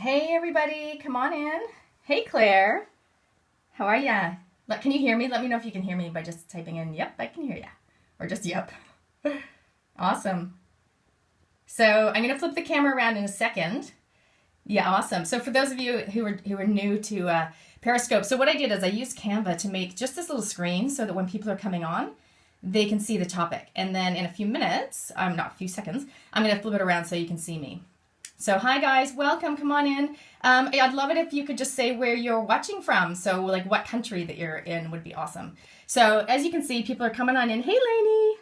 Hey everybody, come on in. Hey Claire, how are ya? Can you hear me? Let me know if you can hear me by just typing in, yep, I can hear ya. Or just yep. Awesome. So I'm gonna flip the camera around in a second. Yeah, awesome. So for those of you who are new to Periscope, so what I did is I used Canva to make just this little screen so that when people are coming on, they can see the topic. And then in a few minutes, not a few seconds, I'm gonna flip it around so you can see me. So hi guys, welcome, come on in. I'd love it if you could just say where you're watching from. So like what country that you're in would be awesome. So as you can see, people are coming on in. Hey Lainey.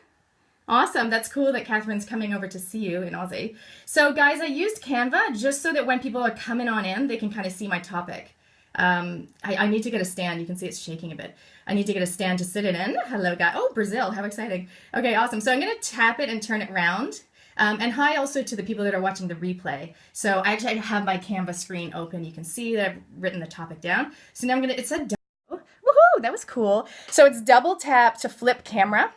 Awesome, that's cool that Catherine's coming over to see you in Aussie. So guys, I used Canva just so that when people are coming on in, they can kind of see my topic. I need to get a stand. You can see it's shaking a bit. I need to get a stand to sit it in. Hello guys. Oh, Brazil, how exciting. Okay, awesome. So I'm gonna tap it and turn it around. And hi also to the people that are watching the replay. So I actually have my Canva screen open. You can see that I've written the topic down. So now it said, woohoo, that was cool. So it's double tap to flip camera.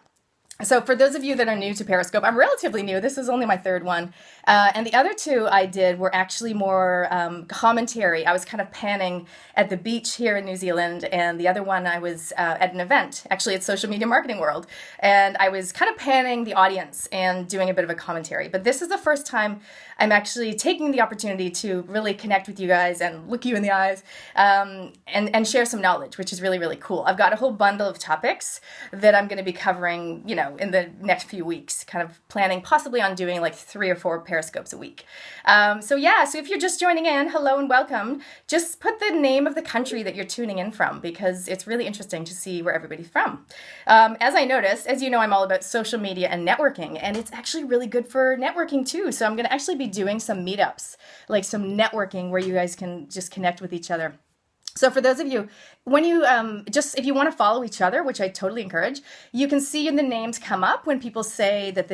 So for those of you that are new to Periscope, I'm relatively new. This is only my third one. And the other two I did were actually more commentary. I was kind of panning at the beach here in New Zealand. And the other one I was at an event, actually at Social Media Marketing World. And I was kind of panning the audience and doing a bit of a commentary. But this is the first time I'm actually taking the opportunity to really connect with you guys and look you in the eyes and share some knowledge, which is really, really cool. I've got a whole bundle of topics that I'm going to be covering, in the next few weeks, kind of planning possibly on doing like 3 or 4 Periscopes a week. So if you're just joining in, hello and welcome. Just put the name of the country that you're tuning in from because it's really interesting to see where everybody's from. As I noticed, as you know, I'm all about social media and networking, and it's actually really good for networking too. So I'm going to actually be doing some meetups, like some networking where you guys can just connect with each other. So for those of you, when you if you want to follow each other, which I totally encourage, you can see the names come up when people say that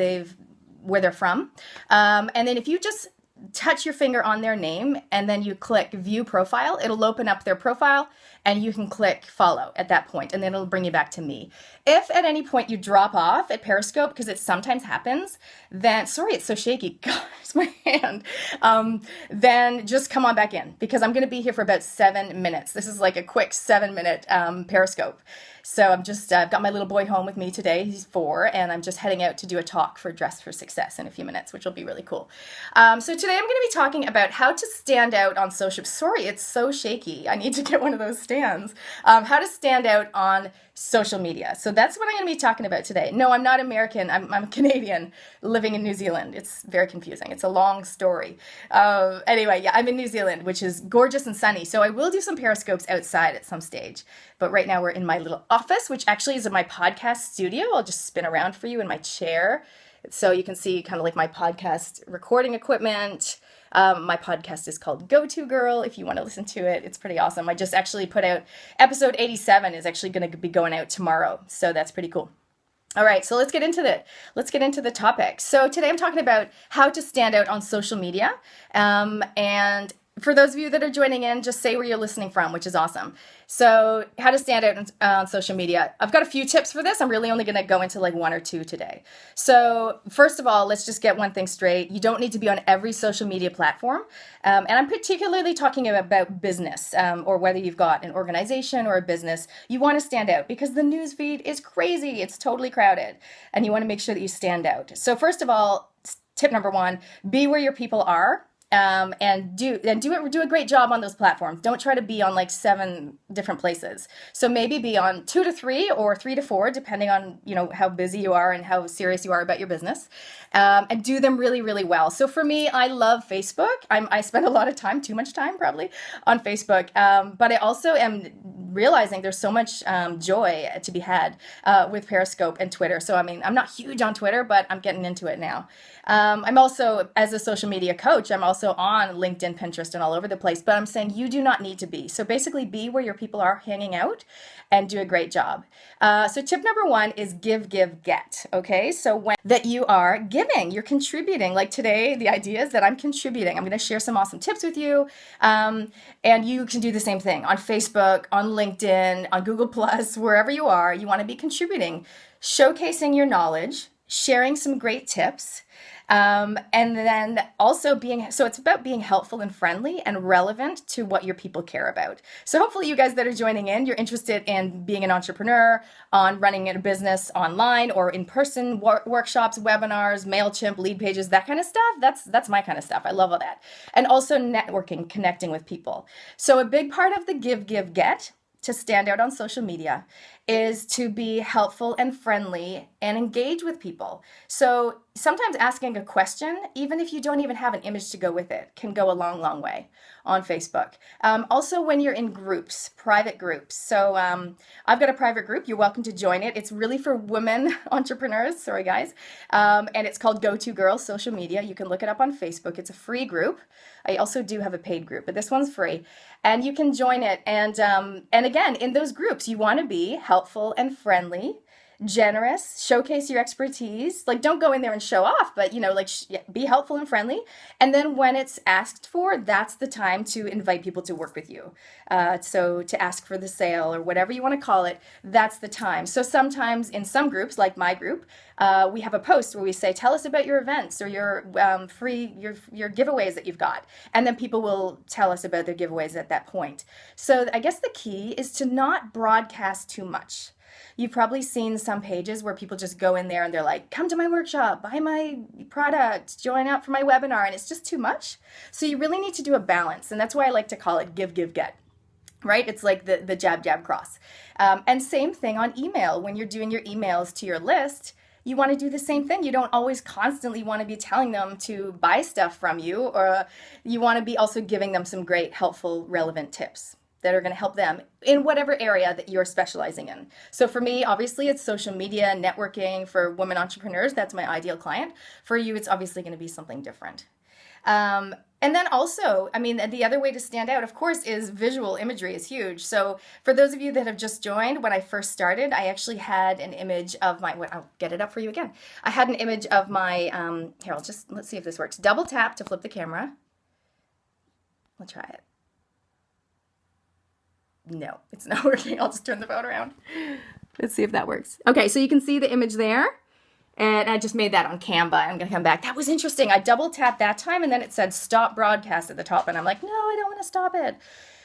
where they're from. And then if you just touch your finger on their name and then you click view profile, it'll open up their profile and you can click follow at that point and then it'll bring you back to me. If at any point you drop off at Periscope, because it sometimes happens, then, sorry, it's so shaky, God, it's my hand, then just come on back in because I'm going to be here for about 7 minutes. This is like a quick 7-minute Periscope. So I've got my little boy home with me today. He's 4, and I'm just heading out to do a talk for Dress for Success in a few minutes, which will be really cool. So today I'm going to be talking about how to stand out on social. Sorry, it's so shaky. I need to get one of those stands. How to stand out on social media. So that's what I'm going to be talking about today. No, I'm not American. I'm Canadian living in New Zealand. It's very confusing. It's a long story. Anyway, yeah, I'm in New Zealand, which is gorgeous and sunny. So I will do some Periscopes outside at some stage. But right now we're in my little office, which actually is in my podcast studio. I'll just spin around for you in my chair. So you can see kind of like my podcast recording equipment. My podcast is called Go To Girl. If you want to listen to it, it's pretty awesome. I just actually put out episode 87 is actually going to be going out tomorrow. So that's pretty cool. All right, so let's get into the topic. So today I'm talking about how to stand out on social media. And for those of you that are joining in, just say where you're listening from, which is awesome. So how to stand out on social media. I've got a few tips for this. I'm really only going to go into like 1 or 2 today. So first of all, let's just get one thing straight. You don't need to be on every social media platform. And I'm particularly talking about business or whether you've got an organization or a business. You want to stand out because the news feed is crazy. It's totally crowded. And you want to make sure that you stand out. So first of all, tip number 1, be where your people are. And do a great job on those platforms. Don't try to be on like 7 different places. So maybe be on 2 to 3 or 3 to 4, depending on, how busy you are and how serious you are about your business. And do them really, really well. So for me, I love Facebook. I spend a lot of time, too much time probably, on Facebook. But I also am realizing there's so much joy to be had with Periscope and Twitter. So, I'm not huge on Twitter, but I'm getting into it now. I'm also, as a social media coach, I'm also on LinkedIn, Pinterest, and all over the place, but I'm saying you do not need to be. So basically be where your people are hanging out and do a great job. So tip number 1 is give, get. Okay. So when that you are giving, you're contributing. Like today, the idea is that I'm contributing. I'm going to share some awesome tips with you. And you can do the same thing on Facebook, on LinkedIn, on Google Plus, wherever you are, you want to be contributing, showcasing your knowledge, sharing some great tips. And then also so it's about being helpful and friendly and relevant to what your people care about. So hopefully you guys that are joining in, you're interested in being an entrepreneur, on running a business online or in person, workshops, webinars, MailChimp, lead pages, that kind of stuff. That's my kind of stuff. I love all that. And also networking, connecting with people. So a big part of the give, get to stand out on social media is to be helpful and friendly and engage with people. So sometimes asking a question, even if you don't even have an image to go with it, can go a long, long way on Facebook. Also when you're in groups, private groups. So I've got a private group. You're welcome to join it. It's really for women entrepreneurs. Sorry, guys. And it's called Go To Girl Social Media. You can look it up on Facebook. It's a free group. I also do have a paid group, but this one's free. And you can join it. And again, in those groups, you want to be helpful and friendly, generous, showcase your expertise. Like, don't go in there and show off, but, be helpful and friendly. And then when it's asked for, that's the time to invite people to work with you. So to ask for the sale or whatever you want to call it, that's the time. So sometimes in some groups, like my group, we have a post where we say, tell us about your events or your free, your giveaways that you've got. And then people will tell us about their giveaways at that point. So I guess the key is to not broadcast too much. You've probably seen some pages where people just go in there and they're like, come to my workshop, buy my product, join up for my webinar, and it's just too much. So you really need to do a balance. And that's why I like to call it give, get. Right? It's like the jab, cross. And same thing on email. When you're doing your emails to your list, you want to do the same thing. You don't always constantly want to be telling them to buy stuff from you, or you want to be also giving them some great, helpful, relevant tips that are going to help them in whatever area that you're specializing in. So for me, obviously, it's social media, networking for women entrepreneurs. That's my ideal client. For you, it's obviously going to be something different. And then also, the other way to stand out, of course, is visual imagery is huge. So for those of you that have just joined, when I first started, I actually had an image of I'll get it up for you again. I had an image of my, let's see if this works. Double tap to flip the camera. We'll try it. No, it's not working. I'll just turn the phone around. Let's see if that works. Okay, so you can see the image there. And I just made that on Canva. I'm going to come back. That was interesting. I double tapped that time and then it said stop broadcast at the top. And I'm like, no, I don't want to stop it.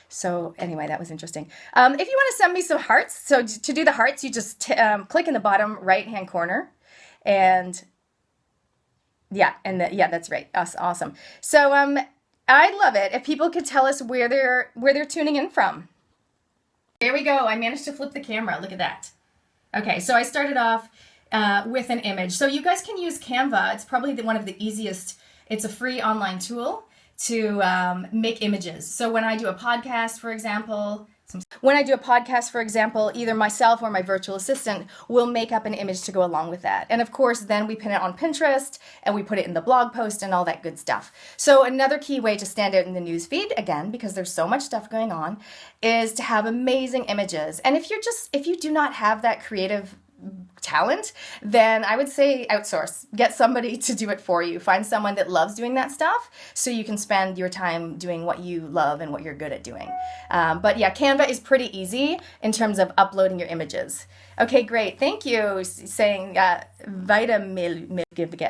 So anyway, that was interesting. If you want to send me some hearts, so to do the hearts, you just click in the bottom right-hand corner. And that's right. Awesome. So I'd love it if people could tell us where they're tuning in from. There we go. I managed to flip the camera. Look at that. Okay, so I started off with an image. So you guys can use Canva. It's probably one of the easiest. It's a free online tool to make images. So when I do a podcast, for example, either myself or my virtual assistant will make up an image to go along with that. And of course, then we pin it on Pinterest and we put it in the blog post and all that good stuff. So another key way to stand out in the newsfeed, again, because there's so much stuff going on, is to have amazing images. And if you do not have that creative talent, then I would say outsource. Get somebody to do it for you. Find someone that loves doing that stuff so you can spend your time doing what you love and what you're good at doing. But yeah, Canva is pretty easy in terms of uploading your images. Okay, great. Thank you. Saying get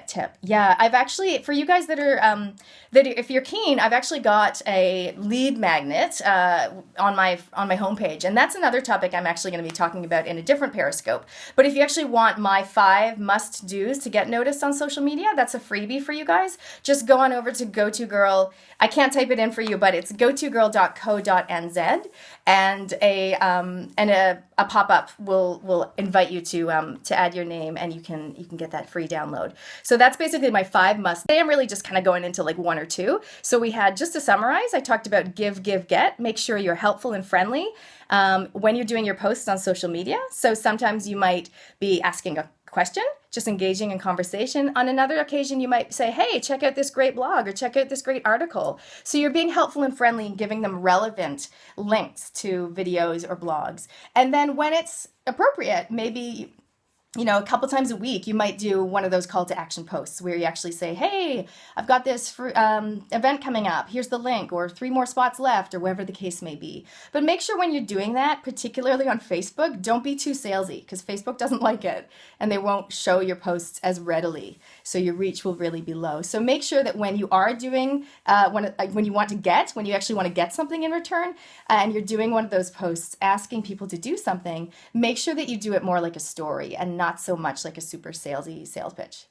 tip. Yeah, I've actually, for you guys that are, if you're keen, I've actually got a lead magnet on my homepage, and that's another topic I'm actually going to be talking about in a different Periscope. But if you actually want my 5 must-dos to get noticed on social media, that's a freebie for you guys. Just go on over to GoToGirl. I can't type it in for you, but it's gotogirl.co.nz, and a pop-up will invite you to add your name, and you can get that free download. So that's basically my 5 must. Today I'm really just kind of going into like 1 or 2. So we had, just to summarize, I talked about give, get. Make sure you're helpful and friendly when you're doing your posts on social media. So sometimes you might be asking a question, just engaging in conversation. On another occasion, you might say, hey, check out this great blog or check out this great article. So you're being helpful and friendly and giving them relevant links to videos or blogs. And then when it's appropriate, maybe a couple times a week, you might do one of those call to action posts where you actually say, hey, I've got this event coming up. Here's the link, or 3 more spots left, or whatever the case may be. But make sure when you're doing that, particularly on Facebook, don't be too salesy, because Facebook doesn't like it and they won't show your posts as readily. So your reach will really be low. So make sure that when you are doing, when you actually want to get something in return, and you're doing one of those posts asking people to do something, make sure that you do it more like a story and not so much like a super salesy sales pitch.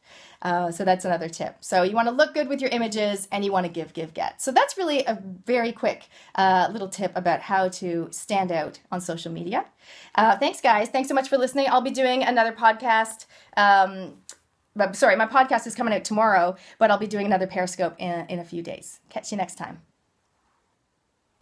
So that's another tip. So you want to look good with your images, and you want to give, get. So that's really a very quick little tip about how to stand out on social media. Thanks, guys. Thanks so much for listening. I'll be doing another podcast. My podcast is coming out tomorrow, but I'll be doing another Periscope in a few days. Catch you next time.